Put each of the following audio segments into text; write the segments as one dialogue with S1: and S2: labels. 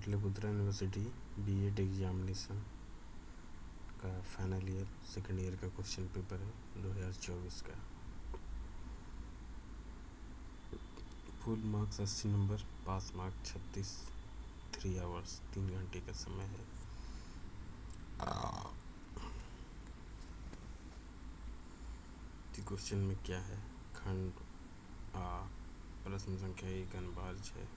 S1: Pataliputra university BEd examination का final year second year का question paper है 2024 का। Full marks 80 number, pass marks 36, 3 hours 3 घंटे का समय है। क्वेश्चन में क्या है? खंड आ प्रश्न संख्या 1 अनबार्ज है।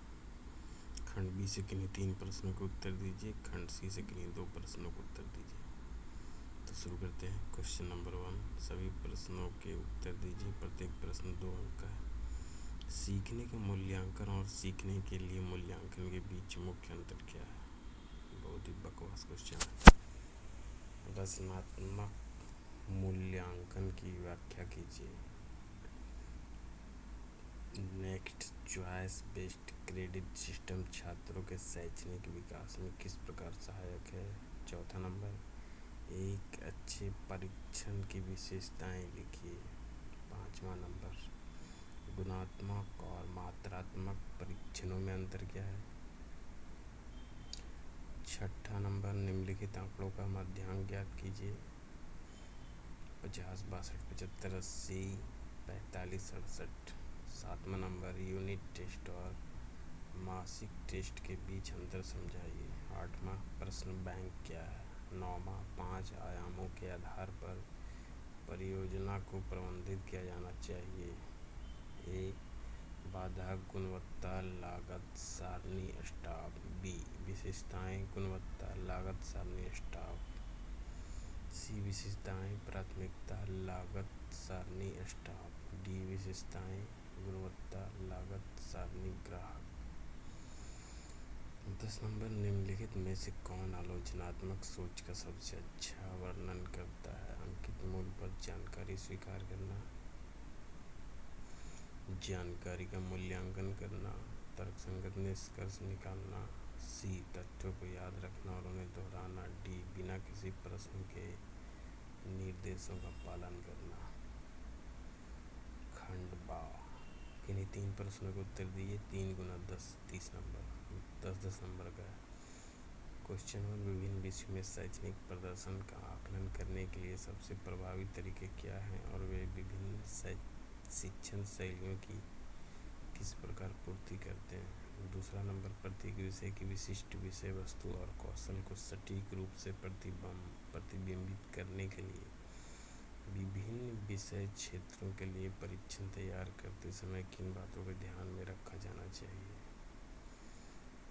S1: खंड बी से किन्हीं 3 प्रश्नों के उत्तर दीजिए। खंड सी से किन्हीं 2 प्रश्नों को उत्तर दीजिए। तो शुरू करते हैं। क्वेश्चन नंबर 1, सभी प्रश्नों के उत्तर दीजिए। प्रत्येक प्रश्न 2 अंक का है। सीखने का मूल्यांकन और सीखने के लिए मूल्यांकन के बीच मुख्य अंतर क्या है? बहुत ही बकवास क्वेश्चन है। रचनात्मक मूल्यांकन की व्याख्या कीजिए। Next, choice based credit system छात्रों के शैक्षणिक विकास में किस प्रकार सहायक है? चौथा नंबर, एक अच्छे परीक्षण की विशेषताएं लिखिए। पांचवा नंबर, गुणात्मक और मात्रात्मक परीक्षणों में अंतर क्या है? छठा नंबर, निम्नलिखित आंकड़ों का मध्यांक ज्ञात कीजिए। 50, 62, 75, 80, 45, 67। सातवां नंबर, यूनिट टेस्ट और मासिक टेस्ट के बीच अंतर समझाइए। आठवां प्रश्न बैंक क्या है? नौवां, 5 आयामों के आधार पर परियोजना को प्रबंधित किया जाना चाहिए। ए, बाधा गुणवत्ता लागत सारणी स्टाफ। बी, विशेषताएं गुणवत्ता लागत सारणी स्टाफ। सी, विशेषताएं प्राथमिकता लागत सारणी स्टाफ। डी, विशेषताएं गुणवत्ता लागत सारणी ग्राहक। 10 नंबर, निम्नलिखित में से कौन आलोचनात्मक सोच का सबसे अच्छा वर्णन करता है? अंकित मूल पर जानकारी स्वीकार करना, जानकारी का मूल्यांकन करना, तर्कसंगत निष्कर्ष निकालना। सी, तथ्यों को याद रखना और उन्हें दोहराना। डी, बिना किसी प्रश्न के निर्देशों का पालन करना। खंड बा, किन्हीं 3 प्रश्नों के उत्तर दिए। 3 गुना 10, 30 नंबर, 10-10 नंबर का है। क्वेश्चन 1, विभिन्न विषयों में शैक्षणिक प्रदर्शन का आकलन करने के लिए सबसे प्रभावी तरीके क्या हैं और वे विभिन्न शिक्षण शैलियों की किस प्रकार पूर्ति करते हैं? दूसरा नंबर, प्रत्येक विषय की विशिष्ट विषय वस्तु और कौशल को सटीक रूप से प्रतिबिंबित करने के लिए विभिन्न विषय क्षेत्रों के लिए परीक्षण तैयार करते समय किन बातों को ध्यान में रखा जाना चाहिए?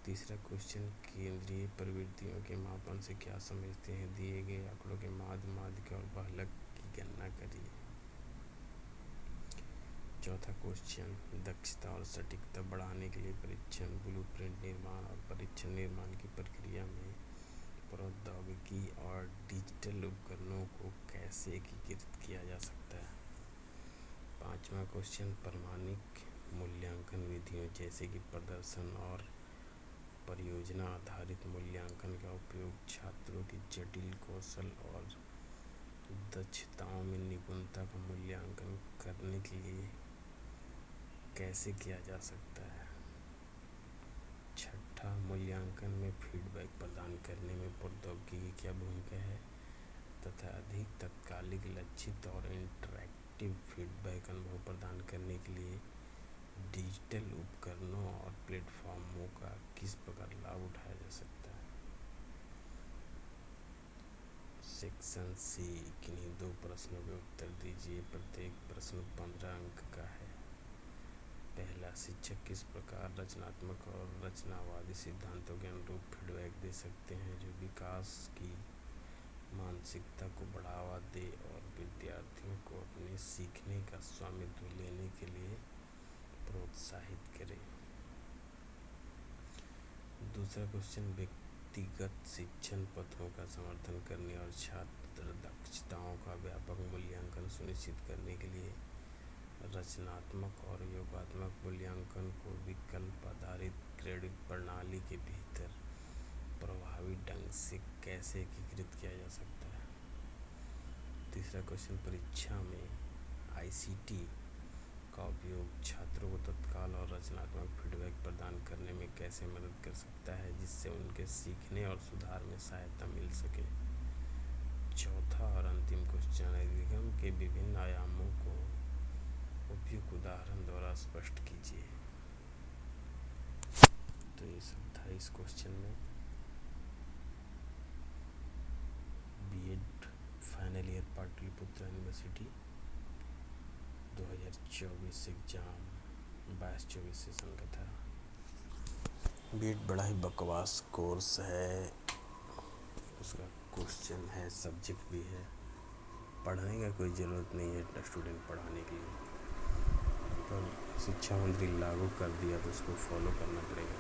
S1: तीसरा क्वेश्चन, केंद्रीय प्रवृत्तियों के मापन से क्या समझते हैं? दिए गए आंकड़ों के माध्य, माध्यिका और बालक की गणना करिए। चौथा क्वेश्चन, दक्षता और सटीकता बढ़ाने के लिए परीक्षण ब्लूप्रिंट निर्माण और परीक्षण निर्माण की प्रक्रिया में प्रौद्योगिकी और डिजिटल उपकरणों को कैसे एकीकृत किया जा सकता है? पांचवा क्वेश्चन, प्रामाणिक मूल्यांकन विधियों जैसे कि प्रदर्शन और परियोजना आधारित मूल्यांकन का उपयोग छात्रों की जटिल कौशल और दक्षताओं में निपुणता का मूल्यांकन करने के लिए कैसे किया जा सकता है? छठा, मूल्यांकन में फीडबैक प्रदान करने में प्रौद्योगिकी की क्या भूमिका है तथा अधिक तात्कालिक, लक्षित और इंटरैक्टिव फीडबैक अनुभव प्रदान करने के लिए डिजिटल उपकरणों और प्लेटफॉर्मों का किस प्रकार लाभ उठाया जा सकता है? सेक्शन सी, किन्हीं 2 प्रश्नों के उत्तर दीजिए। प्रत्येक प्रश्न 15 अंक का है। पहला, शिक्षक किस प्रकार रचनात्मक और रचनावादी सिद्धांतों के अनुरूप फीडबैक दे सकते हैं जो विकास की मानसिकता को बढ़ावा दे और विद्यार्थियों को अपने सीखने का स्वामित्व लेने के लिए प्रोत्साहित करे? दूसरा क्वेश्चन, व्यक्तिगत शिक्षण पथों का समर्थन करने और छात्र दक्षताओं का व्यापक मूल्यांकन सुनिश्चित करने के लिए रचनात्मक और योगात्मक मूल्यांकन को विकल्प आधारित क्रेडिट प्रणाली के भीतर प्रभावी ढंग से कैसे एकीकृत किया जा सकता है? तीसरा क्वेश्चन, परीक्षा में ICT का उपयोग छात्रों को तत्काल और आलोचनात्मक फीडबैक प्रदान करने में कैसे मदद कर सकता है जिससे उनके सीखने और सुधार में सहायता मिल सके। चौथा और अंतिम क्वेश्चन है, अधिगम के विभिन्न आयामों को उपयुक्त उदाहरण द्वारा स्पष्ट कीजिए। तो ये सब था इस क्वेश्चन में। BEd final year Pataliputra university 2024 exam 22-24 session का था। बीएड बड़ा ही बकवास कोर्स है, उसका क्वेश्चन है, सब्जेक्ट भी है, पढ़ने का कोई ज़रूरत नहीं है स्टूडेंट पढ़ाने के लिए, पर शिक्षा मंत्री लागू कर दिया तो उसको फॉलो करना पड़ेगा।